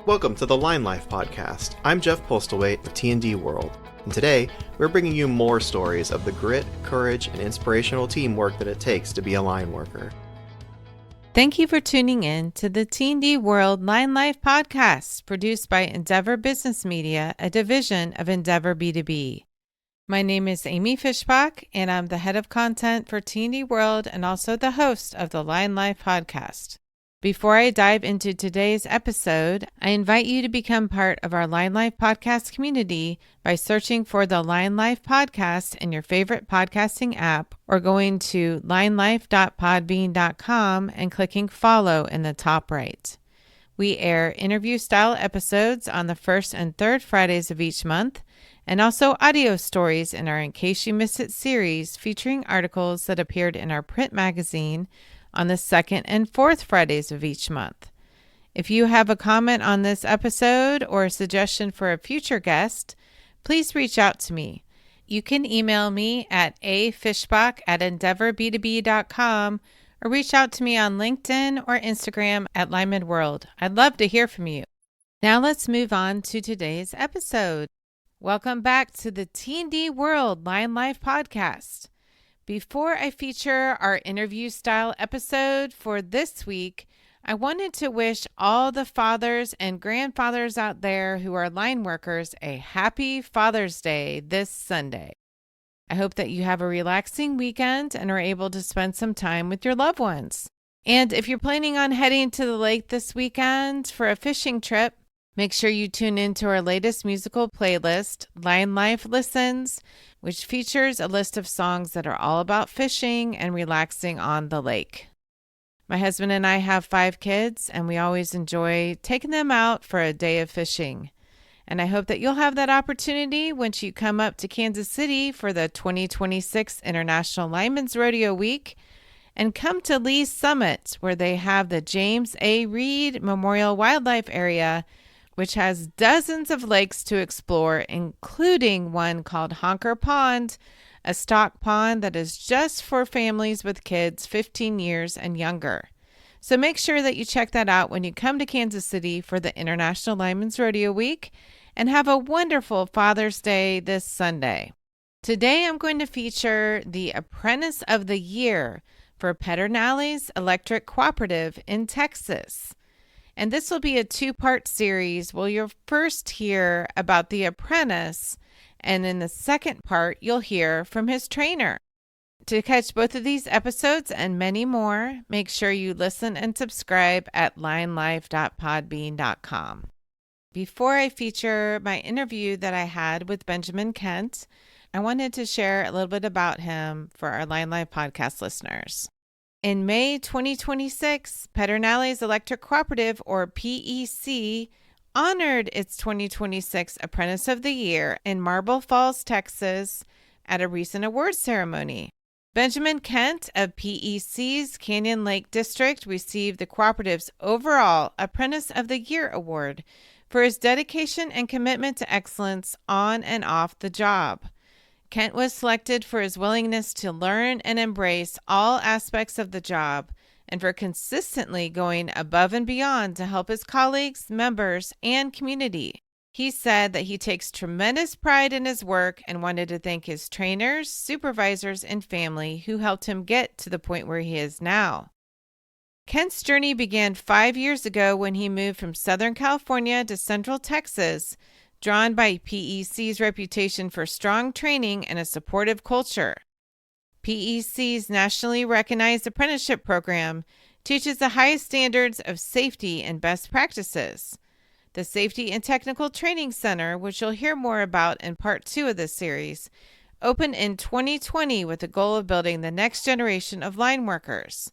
Welcome to the Line Life podcast. I'm Jeff Postlethwaite of T&D World, and today we're bringing you more stories of the grit, courage, and inspirational teamwork that it takes to be a line worker. Thank you for tuning in to the T&D World Line Life podcast, produced by Endeavor Business Media, a division of Endeavor B2B. My name is Amy Fishbach, and I'm the head of content for T&D World and also the host of the Line Life podcast. Before I dive into today's episode, I invite you to become part of our Line Life podcast community by searching for the Line Life podcast in your favorite podcasting app or going to linelife.podbean.com and clicking follow in the top right. We air interview-style episodes on the first and third Fridays of each month, and also audio stories in our In Case You Missed It series featuring articles that appeared in our print magazine on the second and fourth Fridays of each month. If you have a comment on this episode or a suggestion for a future guest, please reach out to me. You can email me at afishbach@endeavorb2b.com or reach out to me on LinkedIn or Instagram at Lineman World. I'd love to hear from you. Now let's move on to today's episode. Welcome back to the T&D World Line Life podcast. Before I feature our interview-style episode for this week, I wanted to wish all the fathers and grandfathers out there who are line workers a happy Father's Day this Sunday. I hope that you have a relaxing weekend and are able to spend some time with your loved ones. And if you're planning on heading to the lake this weekend for a fishing trip, make sure you tune into our latest musical playlist, Line Life Listens, which features a list of songs that are all about fishing and relaxing on the lake. My husband and I have 5 kids, and we always enjoy taking them out for a day of fishing. And I hope that you'll have that opportunity once you come up to Kansas City for the 2026 International Lineman's Rodeo Week, and come to Lee's Summit, where they have the James A. Reed Memorial Wildlife Area, which has dozens of lakes to explore, including one called Honker Pond, a stock pond that is just for families with kids 15 years and younger. So make sure that you check that out when you come to Kansas City for the International Lineman's Rodeo Week, and have a wonderful Father's Day this Sunday. Today I'm going to feature the Apprentice of the Year for Pedernales Electric Cooperative in Texas. And this will be a 2-part series where you'll first hear about the apprentice, and in the second part, you'll hear from his trainer. To catch both of these episodes and many more, make sure you listen and subscribe at linelife.podbean.com. Before I feature my interview that I had with Benjamin Kent, I wanted to share a little bit about him for our Line Life podcast listeners. In May 2026, Pedernales Electric Cooperative, or PEC, honored its 2026 Apprentice of the Year in Marble Falls, Texas, at a recent awards ceremony. Benjamin Kent of PEC's Canyon Lake District received the cooperative's overall Apprentice of the Year award for his dedication and commitment to excellence on and off the job. Kent was selected for his willingness to learn and embrace all aspects of the job, and for consistently going above and beyond to help his colleagues, members, and community. He said that he takes tremendous pride in his work and wanted to thank his trainers, supervisors, and family who helped him get to the point where he is now. Kent's journey began 5 years ago when he moved from Southern California to Central Texas, drawn by PEC's reputation for strong training and a supportive culture. PEC's nationally recognized apprenticeship program teaches the highest standards of safety and best practices. The Safety and Technical Training Center, which you'll hear more about in part 2 of this series, opened in 2020 with the goal of building the next generation of line workers.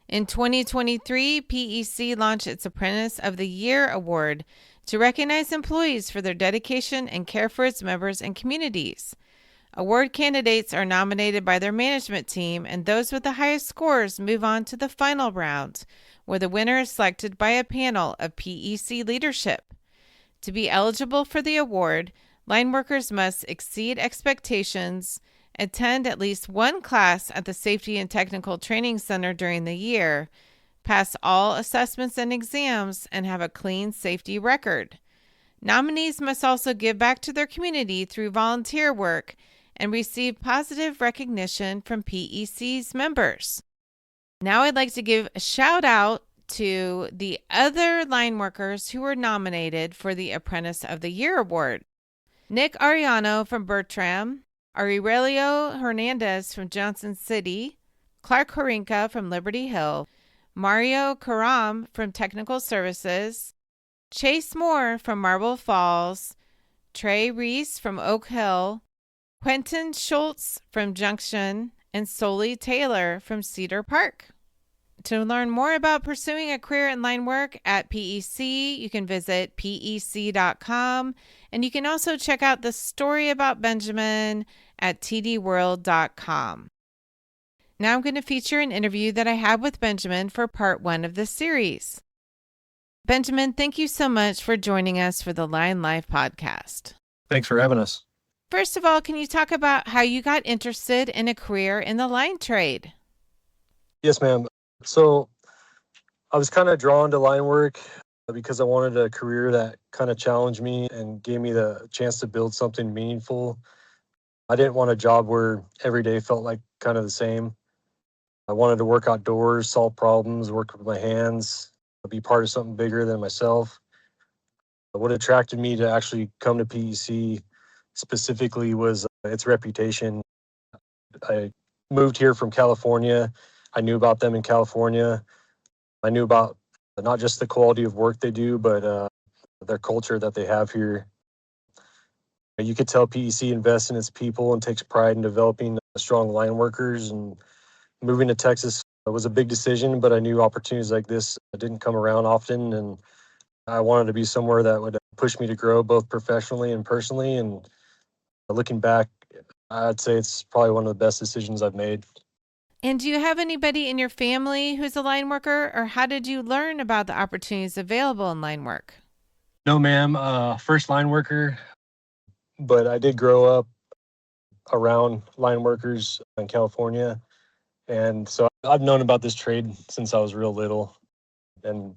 In 2023, PEC launched its Apprentice of the Year Award to recognize employees for their dedication and care for its members and communities. Award candidates are nominated by their management team, and those with the highest scores move on to the final round, where the winner is selected by a panel of PEC leadership. To be eligible for the award, line workers must exceed expectations, attend at least one class at the Safety and Technical Training Center during the year, pass all assessments and exams, and have a clean safety record. Nominees must also give back to their community through volunteer work and receive positive recognition from PEC's members. Now I'd like to give a shout out to the other line workers who were nominated for the Apprentice of the Year award. Nick Ariano from Bertram, Aurelio Hernandez from Johnson City, Clark Horinka from Liberty Hill, Mario Karam from Technical Services, Chase Moore from Marble Falls, Trey Reese from Oak Hill, Quentin Schultz from Junction, and Soli Taylor from Cedar Park. To learn more about pursuing a career in line work at PEC, you can visit pec.com, and you can also check out the story about Benjamin at tdworld.com. Now I'm going to feature an interview that I had with Benjamin for part 1 of this series. Benjamin, thank you so much for joining us for the Line Life podcast. Thanks for having us. First of all, can you talk about how you got interested in a career in the line trade? Yes, ma'am. So I was kind of drawn to line work because I wanted a career that kind of challenged me and gave me the chance to build something meaningful. I didn't want a job where every day felt like kind of the same. I wanted to work outdoors, solve problems, work with my hands, be part of something bigger than myself. What attracted me to actually come to PEC specifically was its reputation. I moved here from California. I knew about them in California. I knew about not just the quality of work they do, but their culture that they have here. You could tell PEC invests in its people and takes pride in developing strong line workers. And moving to Texas was a big decision, but I knew opportunities like this didn't come around often. And I wanted to be somewhere that would push me to grow both professionally and personally. And looking back, I'd say it's probably one of the best decisions I've made. And do you have anybody in your family who's a line worker, or how did you learn about the opportunities available in line work? No, ma'am. First line worker, but I did grow up around line workers in California. And so I've known about this trade since I was real little. And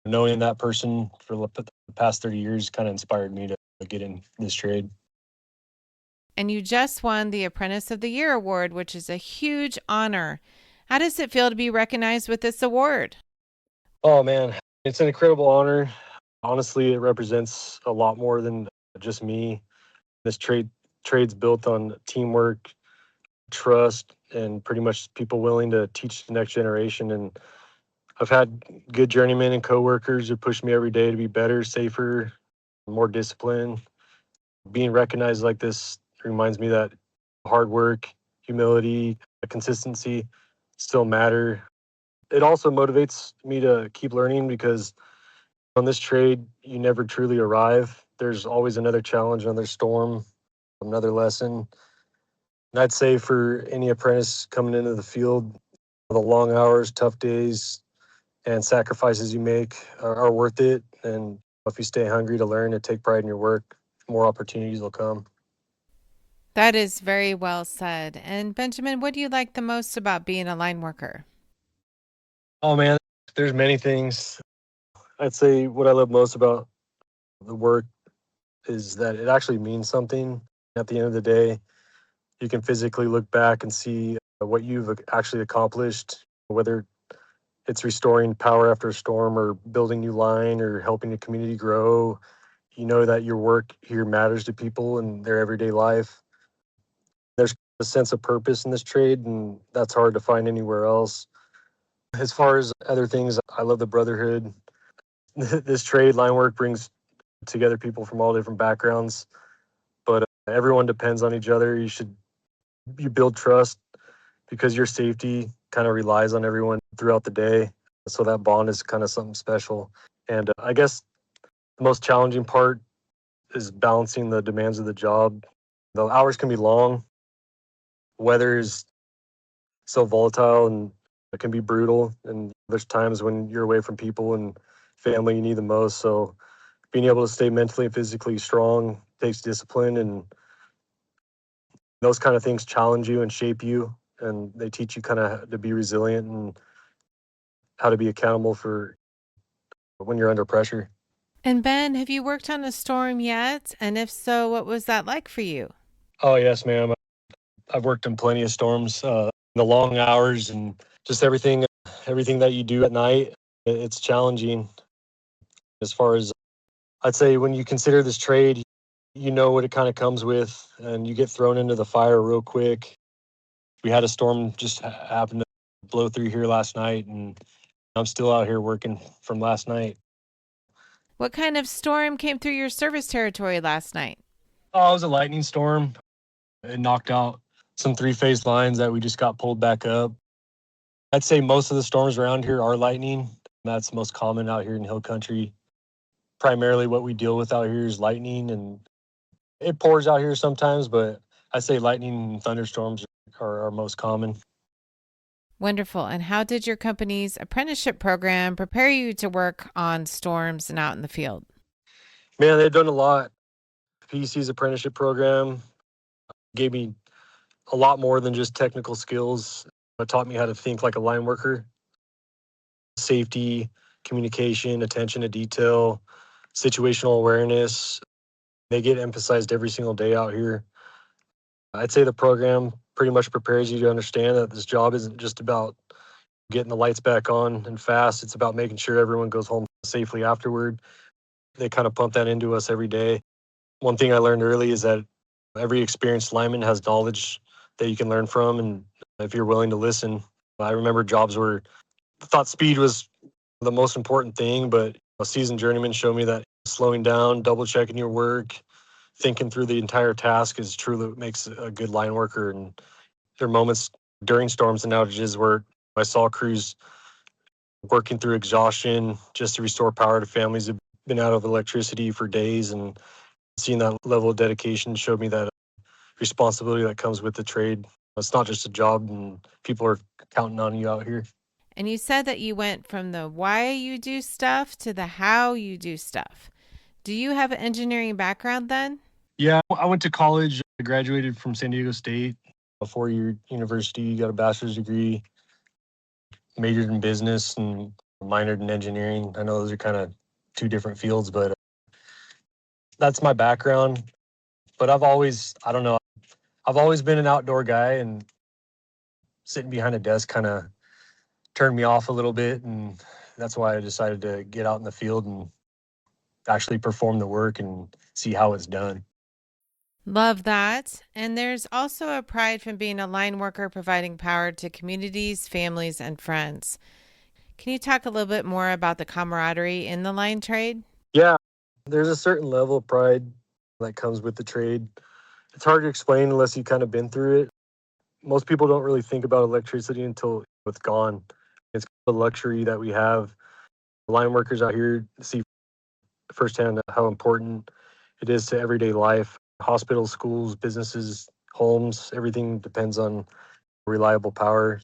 knowing that person for the past 30 years kind of inspired me to get in this trade. And you just won the Apprentice of the Year award, which is a huge honor. How does it feel to be recognized with this award? Oh, man, it's an incredible honor. Honestly, it represents a lot more than just me. This trade's built on teamwork, trust, and pretty much people willing to teach the next generation. And I've had good journeymen and coworkers who push me every day to be better, safer, more disciplined. Being recognized like this reminds me that hard work, humility, consistency still matter. It also motivates me to keep learning because on this trade, you never truly arrive. There's always another challenge, another storm, another lesson. And I'd say for any apprentice coming into the field, the long hours, tough days, and sacrifices you make are worth it. And if you stay hungry to learn and take pride in your work, more opportunities will come. That is very well said. And Benjamin, what do you like the most about being a line worker? Oh, man, there's many things. I'd say what I love most about the work is that it actually means something. At the end of the day, you can physically look back and see what you've actually accomplished, whether it's restoring power after a storm or building new line or helping the community grow. You know that your work here matters to people in their everyday life. There's a sense of purpose in this trade, and that's hard to find anywhere else. As far as other things, I love the brotherhood. This trade, line work, brings together people from all different backgrounds, but everyone depends on each other. You build trust because your safety kind of relies on everyone throughout the day. So that bond is kind of something special. And I guess the most challenging part is balancing the demands of the job. The hours can be long. Weather is so volatile and it can be brutal. And there's times when you're away from people and family you need the most. So being able to stay mentally and physically strong takes discipline, and those kind of things challenge you and shape you, and they teach you kind of to be resilient and how to be accountable for when you're under pressure. And Ben, have you worked on a storm yet? And if so, what was that like for you? Oh, yes, ma'am. I've worked in plenty of storms, the long hours and just everything that you do at night. It's challenging as far as I'd say when you consider this trade, you know what it kind of comes with, and you get thrown into the fire real quick. We had a storm just happen to blow through here last night, and I'm still out here working from last night. What kind of storm came through your service territory last night? Oh, it was a lightning storm. It knocked out some three-phase lines that we just got pulled back up. I'd say most of the storms around here are lightning. That's most common out here in hill country. Primarily what we deal with out here is lightning, and it pours out here sometimes, but I'd say lightning and thunderstorms are most common. Wonderful. And how did your company's apprenticeship program prepare you to work on storms and out in the field? Man, they've done a lot. PEC's apprenticeship program gave me a lot more than just technical skills. It taught me how to think like a line worker, safety, communication, attention to detail, situational awareness. They get emphasized every single day out here. I'd say the program pretty much prepares you to understand that this job isn't just about getting the lights back on and fast. It's about making sure everyone goes home safely afterward. They kind of pump that into us every day. One thing I learned early is that every experienced lineman has knowledge that you can learn from, and if you're willing to listen. I remember jobs where I thought speed was the most important thing, but a seasoned journeyman showed me that slowing down, double checking your work, thinking through the entire task is truly what makes a good line worker. And there are moments during storms and outages where I saw crews working through exhaustion just to restore power to families who've been out of electricity for days, and seeing that level of dedication showed me that responsibility that comes with the trade. It's not just a job, and people are counting on you out here. And you said that you went from the why you do stuff to the how you do stuff. Do you have an engineering background then? Yeah, I went to college. I graduated from San Diego State, a four-year university, got a bachelor's degree, majored in business and minored in engineering. I know those are kind of two different fields, but that's my background. But I don't know, I've always been an outdoor guy, and sitting behind a desk kind of turned me off a little bit. And that's why I decided to get out in the field and actually perform the work and see how it's done. Love that. And there's also a pride from being a line worker providing power to communities, families, and friends. Can you talk a little bit more about the camaraderie in the line trade? Yeah, there's a certain level of pride that comes with the trade. It's hard to explain unless you've kind of been through it. Most people don't really think about electricity until it's gone. It's a luxury that we have. Line workers out here see firsthand how important it is to everyday life. Hospitals, schools, businesses, homes, everything depends on reliable power.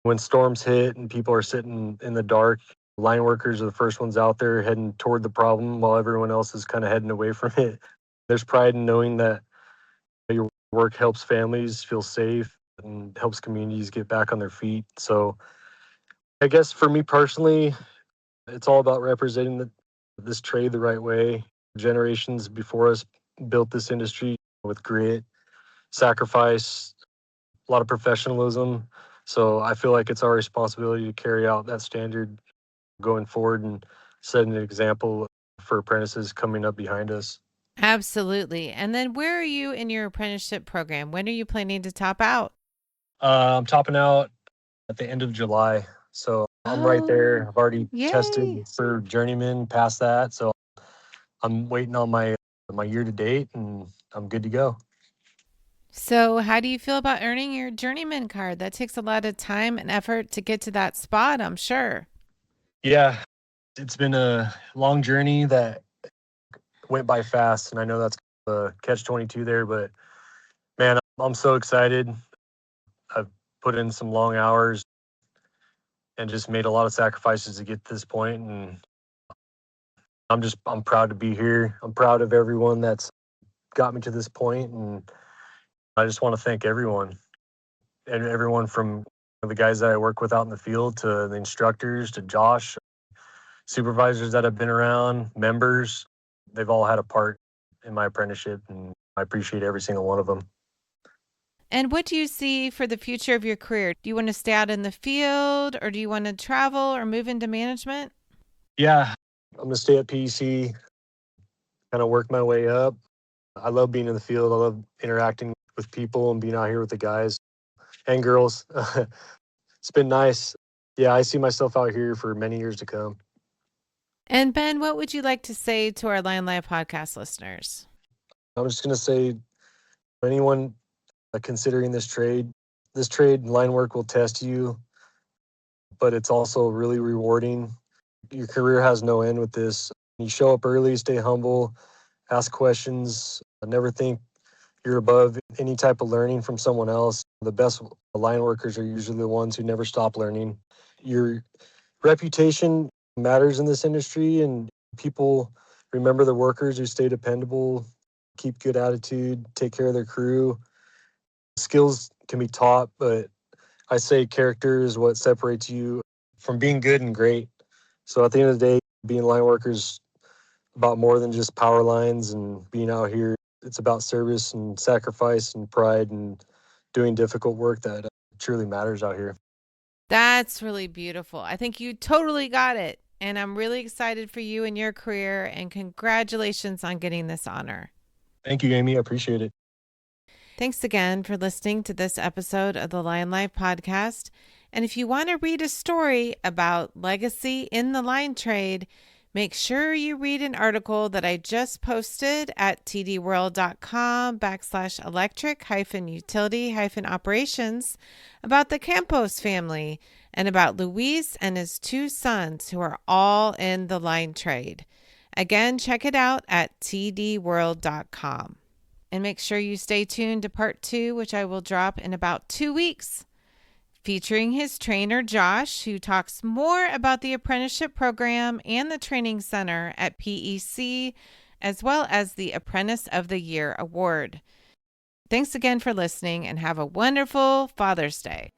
When storms hit and people are sitting in the dark, line workers are the first ones out there heading toward the problem while everyone else is kind of heading away from it. There's pride in knowing that your work helps families feel safe and helps communities get back on their feet. So I guess for me personally, it's all about representing this trade the right way. Generations before us built this industry with grit, sacrifice, a lot of professionalism. So I feel like it's our responsibility to carry out that standard going forward and set an example for apprentices coming up behind us. Absolutely. And then where are you in your apprenticeship program? When are you planning to top out? I'm topping out at the end of July. So I'm right there. I've already tested Yay. for journeyman, past that. So I'm waiting on my year to date, and I'm good to go. So, how do you feel about earning your journeyman card? That takes a lot of time and effort to get to that spot, I'm sure. Yeah, it's been a long journey that went by fast, and I know that's a catch-22 there, but man, I'm so excited. I've put in some long hours and just made a lot of sacrifices to get to this point, and I'm proud to be here. I'm proud of everyone that's got me to this point, and I just want to thank everyone, and everyone from the guys that I work with out in the field to the instructors, to Josh, supervisors that have been around, members. They've all had a part in my apprenticeship, and I appreciate every single one of them. And what do you see for the future of your career? Do you want to stay out in the field, or do you want to travel or move into management? Yeah, I'm going to stay at PEC, kind of work my way up. I love being in the field. I love interacting with people and being out here with the guys and girls. It's been nice. Yeah, I see myself out here for many years to come. And Ben, what would you like to say to our Line Live podcast listeners? I'm just going to say, anyone considering this trade line work will test you, but it's also really rewarding. Your career has no end with this. You show up early, stay humble, ask questions, never think you're above any type of learning from someone else. The best line workers are usually the ones who never stop learning. Your reputation matters in this industry, and people remember the workers who stay dependable, keep good attitude, take care of their crew. Skills can be taught, but I say character is what separates you from being good and great. So at the end of the day, being a line worker is about more than just power lines and being out here. It's about service and sacrifice and pride and doing difficult work that truly matters out here. That's really beautiful. I think you totally got it. And I'm really excited for you and your career, and congratulations on getting this honor. Thank you, Amy. I appreciate it. Thanks again for listening to this episode of the Line Life podcast. And if you want to read a story about legacy in the line trade, make sure you read an article that I just posted at tdworld.com/electric-utility-operations about the Campos family and about Luis and his two sons who are all in the line trade. Again, check it out at tdworld.com. And make sure you stay tuned to part 2, which I will drop in about 2 weeks, featuring his trainer, Josh, who talks more about the apprenticeship program and the training center at PEC, as well as the Apprentice of the Year award. Thanks again for listening, and have a wonderful Father's Day.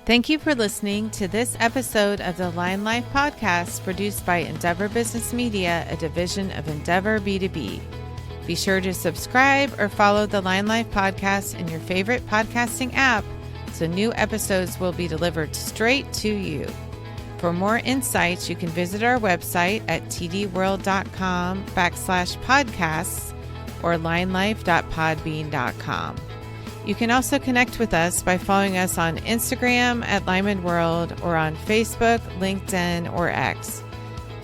Thank you for listening to this episode of the Line Life podcast, produced by Endeavor Business Media, a division of Endeavor B2B. Be sure to subscribe or follow the Line Life podcast in your favorite podcasting app, so new episodes will be delivered straight to you. For more insights, you can visit our website at tdworld.com/podcasts or linelife.podbean.com. You can also connect with us by following us on Instagram at Lyman World or on Facebook, LinkedIn, or X.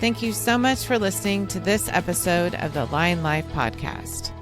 Thank you so much for listening to this episode of the Line Life podcast.